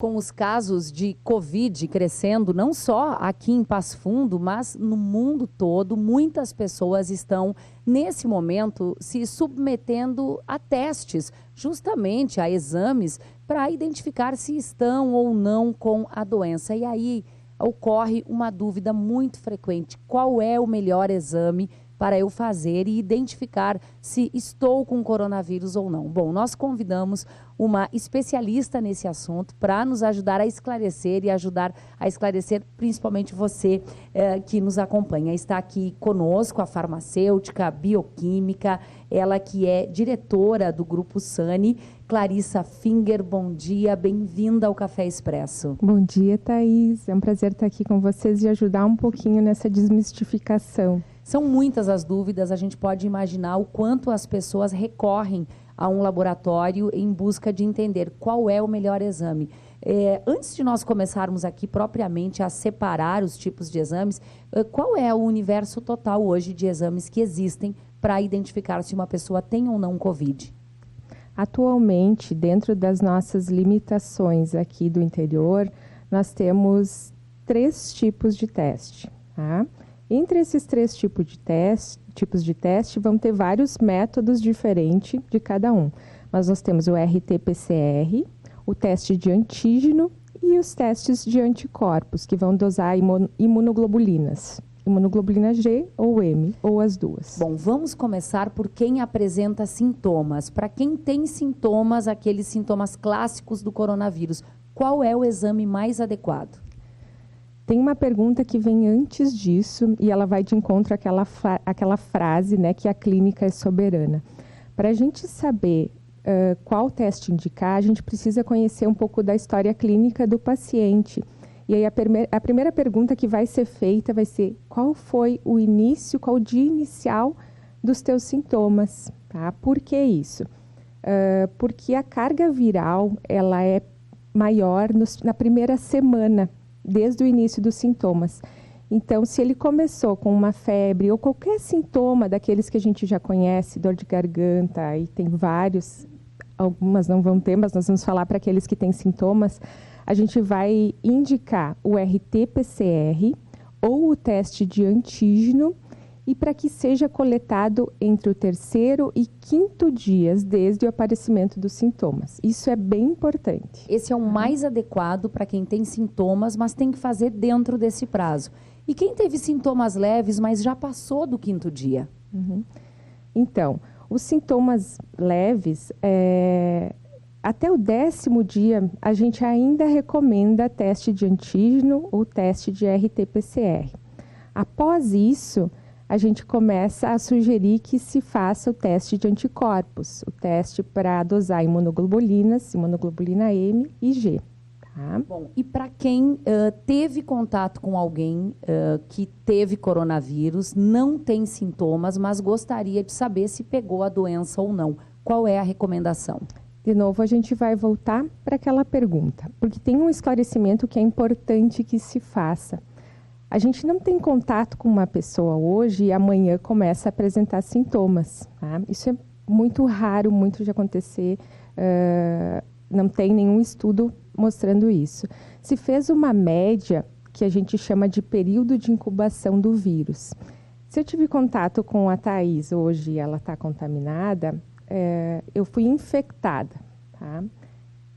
Com os casos de Covid crescendo, não só aqui em Passo Fundo, mas no mundo todo, muitas pessoas estão, nesse momento, se submetendo a testes, justamente a exames, para identificar se estão ou não com a doença. E aí ocorre uma dúvida muito frequente: qual é o melhor exame para eu fazer e identificar se estou com coronavírus ou não? Bom, nós convidamos uma especialista nesse assunto para nos ajudar a esclarecer e ajudar a esclarecer principalmente você que nos acompanha. Está aqui conosco a farmacêutica, bioquímica, ela que é diretora do Grupo Sani, Clarissa Finger. Bom dia, bem-vinda ao Café Expresso. Bom dia, Thaís. É um prazer estar aqui com vocês e ajudar um pouquinho nessa desmistificação. São muitas as dúvidas, a gente pode imaginar o quanto as pessoas recorrem a um laboratório em busca de entender qual é o melhor exame. Antes de nós começarmos aqui propriamente a separar os tipos de exames, qual é o universo total hoje de exames que existem para identificar se uma pessoa tem ou não Covid? Atualmente, dentro das nossas limitações aqui do interior, nós temos 3 tipos de teste, tá? Entre esses 3 tipos de teste, vão ter vários métodos diferentes de cada um. Mas nós temos o RT-PCR, o teste de antígeno e os testes de anticorpos, que vão dosar imunoglobulinas. Imunoglobulina G ou M, ou as duas. Bom, vamos começar por quem apresenta sintomas. Para quem tem sintomas, aqueles sintomas clássicos do coronavírus, qual é o exame mais adequado? Tem uma pergunta que vem antes disso e ela vai de encontro àquela frase, né, que a clínica é soberana. Para a gente saber qual teste indicar, a gente precisa conhecer um pouco da história clínica do paciente. E aí a primeira pergunta que vai ser feita vai ser: qual foi o início, qual o dia inicial dos teus sintomas? Tá? Por que isso? Porque a carga viral ela é maior na primeira semana, desde o início dos sintomas. Então, se ele começou com uma febre ou qualquer sintoma daqueles que a gente já conhece, dor de garganta, e tem vários, algumas não vão ter, mas nós vamos falar para aqueles que têm sintomas, a gente vai indicar o RT-PCR ou o teste de antígeno, e para que seja coletado entre o 3º e 5º dias desde o aparecimento dos sintomas. Isso é bem importante. Esse é o mais adequado para quem tem sintomas, mas tem que fazer dentro desse prazo. E quem teve sintomas leves, mas já passou do 5º dia? Então, os sintomas leves, até o 10º dia, a gente ainda recomenda teste de antígeno ou teste de RT-PCR. Após isso, a gente começa a sugerir que se faça o teste de anticorpos, o teste para dosar imunoglobulinas, imunoglobulina M e G. Tá? Bom, e para quem teve contato com alguém que teve coronavírus, não tem sintomas, mas gostaria de saber se pegou a doença ou não, qual é a recomendação? De novo, a gente vai voltar para aquela pergunta, porque tem um esclarecimento que é importante que se faça. A gente não tem contato com uma pessoa hoje e amanhã começa a apresentar sintomas. Tá? Isso é muito raro, muito de acontecer, não tem nenhum estudo mostrando isso. Se fez uma média que a gente chama de período de incubação do vírus. Se eu tive contato com a Thaís hoje e ela está contaminada, eu fui infectada. Tá?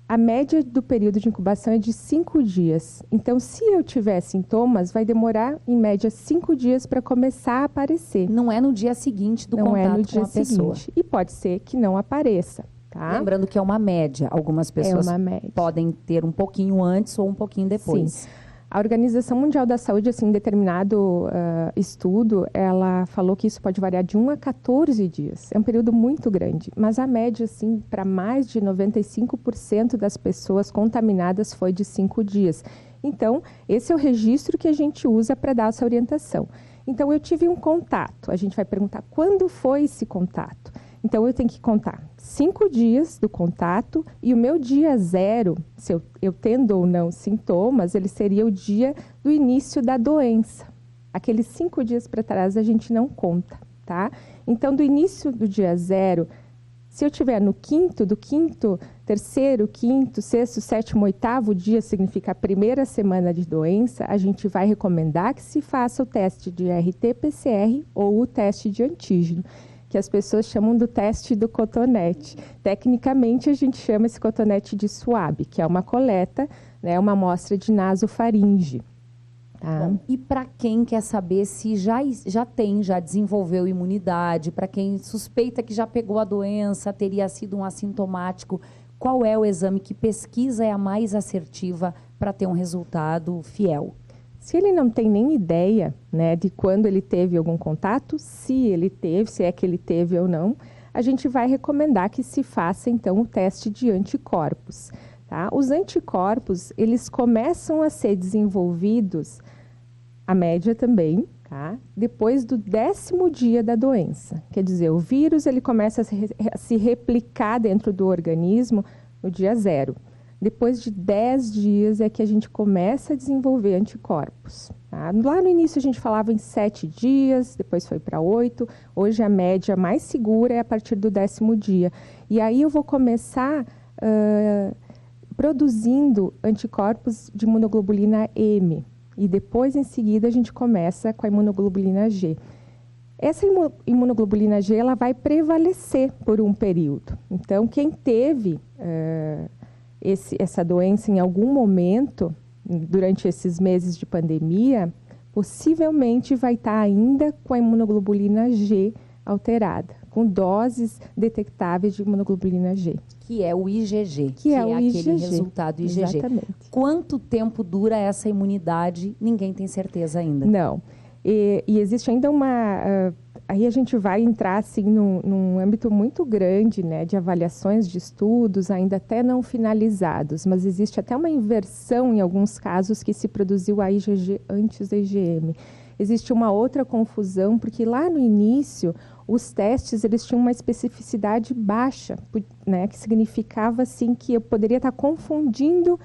A média do período de incubação é de 5 dias. Então, se eu tiver sintomas, vai demorar, em média, 5 dias para começar a aparecer. Não é no dia seguinte do contato com a pessoa. E pode ser que não apareça. Tá? Lembrando que é uma média. Algumas pessoas podem ter um pouquinho antes ou um pouquinho depois. Sim. A Organização Mundial da Saúde, assim, em determinado estudo, ela falou que isso pode variar de 1 a 14 dias. É um período muito grande, mas a média, assim, para mais de 95% das pessoas contaminadas foi de 5 dias. Então, esse é o registro que a gente usa para dar essa orientação. Então, eu tive um contato. A gente vai perguntar quando foi esse contato. Então, eu tenho que contar 5 dias do contato e o meu dia 0, se eu tendo ou não sintomas, ele seria o dia do início da doença. Aqueles 5 dias para trás a gente não conta, tá? Então, do início do dia 0 Se eu estiver no do quinto, terceiro, quinto, sexto, sétimo, oitavo dia, significa a primeira semana de doença, a gente vai recomendar que se faça o teste de RT-PCR ou o teste de antígeno, que as pessoas chamam do teste do cotonete. Tecnicamente, a gente chama esse cotonete de SWAB, que é uma coleta, né, uma amostra de nasofaringe. Tá? Bom, e para quem quer saber se já desenvolveu imunidade, para quem suspeita que já pegou a doença, teria sido um assintomático, qual é o exame, que pesquisa é a mais assertiva para ter um resultado fiel? Se ele não tem nem ideia, né, de quando ele teve algum contato, se ele teve, se é que ele teve ou não, a gente vai recomendar que se faça então o teste de anticorpos. Tá? Os anticorpos, eles começam a ser desenvolvidos, a média também, tá? Depois do 10º dia da doença. Quer dizer, o vírus ele começa a se replicar dentro do organismo no dia 0. Depois de 10 dias é que a gente começa a desenvolver anticorpos. Tá? Lá no início a gente falava em 7 dias, depois foi para 8. Hoje a média mais segura é a partir do 10º dia. E aí eu vou começar produzindo anticorpos de imunoglobulina M. E depois, em seguida, a gente começa com a imunoglobulina G. Essa imunoglobulina G ela vai prevalecer por um período. Então, quem teve essa doença em algum momento, durante esses meses de pandemia, possivelmente vai estar ainda com a imunoglobulina G alterada, com doses detectáveis de imunoglobulina G. Que é o IgG, que é o aquele IgG. resultado IgG. Exatamente. Quanto tempo dura essa imunidade? Ninguém tem certeza ainda. Não. E existe ainda uma... aí a gente vai entrar assim, num âmbito muito grande, né, de avaliações de estudos, ainda até não finalizados, mas existe até uma inversão em alguns casos que se produziu a IgG antes da IgM. Existe uma outra confusão, porque lá no início, os testes eles tinham uma especificidade baixa, né, que significava assim, que eu poderia estar confundindo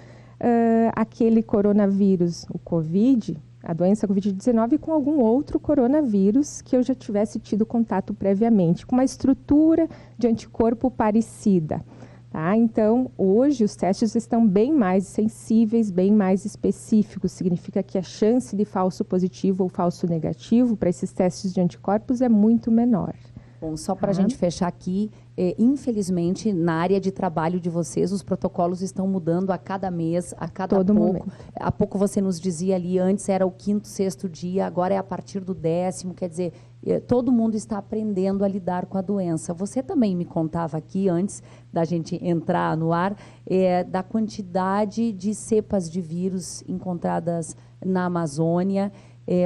aquele coronavírus, o Covid, a doença Covid-19, com algum outro coronavírus que eu já tivesse tido contato previamente, com uma estrutura de anticorpo parecida. Tá? Então, hoje os testes estão bem mais sensíveis, bem mais específicos. Significa que a chance de falso positivo ou falso negativo para esses testes de anticorpos é muito menor. Bom, só para a gente fechar aqui, infelizmente, na área de trabalho de vocês, os protocolos estão mudando a cada mês, a cada Todo pouco. momento. Há pouco você nos dizia ali, antes era o 5º, 6º dia, agora é a partir do 10º, quer dizer, todo mundo está aprendendo a lidar com a doença. Você também me contava aqui, antes da gente entrar no ar, da quantidade de cepas de vírus encontradas na Amazônia,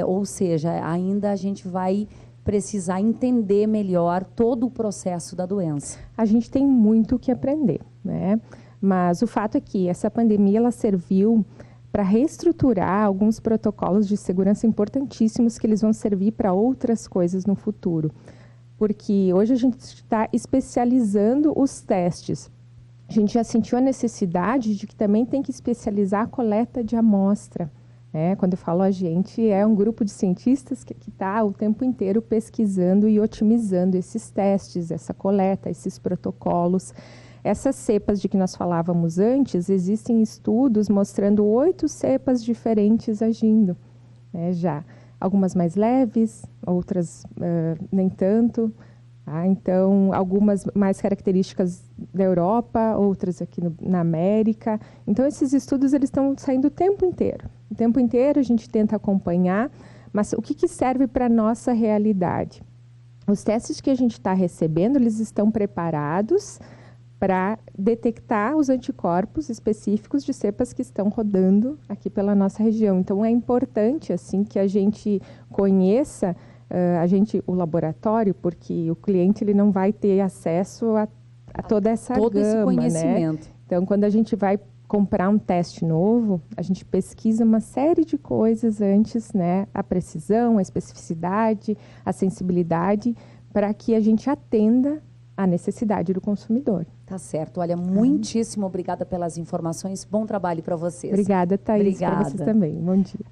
ou seja, ainda a gente vai precisar entender melhor todo o processo da doença. A gente tem muito o que aprender, né? Mas o fato é que essa pandemia ela serviu para reestruturar alguns protocolos de segurança importantíssimos que eles vão servir para outras coisas no futuro. Porque hoje a gente está especializando os testes. A gente já sentiu a necessidade de que também tem que especializar a coleta de amostra. Quando eu falo a gente, é um grupo de cientistas que está o tempo inteiro pesquisando e otimizando esses testes, essa coleta, esses protocolos. Essas cepas de que nós falávamos antes, existem estudos mostrando 8 cepas diferentes agindo, já. Algumas mais leves, outras nem tanto. Então, algumas mais características da Europa, outras aqui na América. Então, esses estudos eles estão saindo o tempo inteiro. O tempo inteiro a gente tenta acompanhar, mas o que serve para a nossa realidade? Os testes que a gente está recebendo, eles estão preparados para detectar os anticorpos específicos de cepas que estão rodando aqui pela nossa região. Então, é importante assim, que a gente conheça o laboratório, porque o cliente ele não vai ter acesso a toda essa todo gama, esse conhecimento. Né? Então, quando a gente vai comprar um teste novo, a gente pesquisa uma série de coisas antes, né? A precisão, a especificidade, a sensibilidade, para que a gente atenda à necessidade do consumidor. Tá certo. Olha, muitíssimo obrigada pelas informações. Bom trabalho para vocês. Obrigada, Thaís. Obrigada. Para vocês também. Bom dia.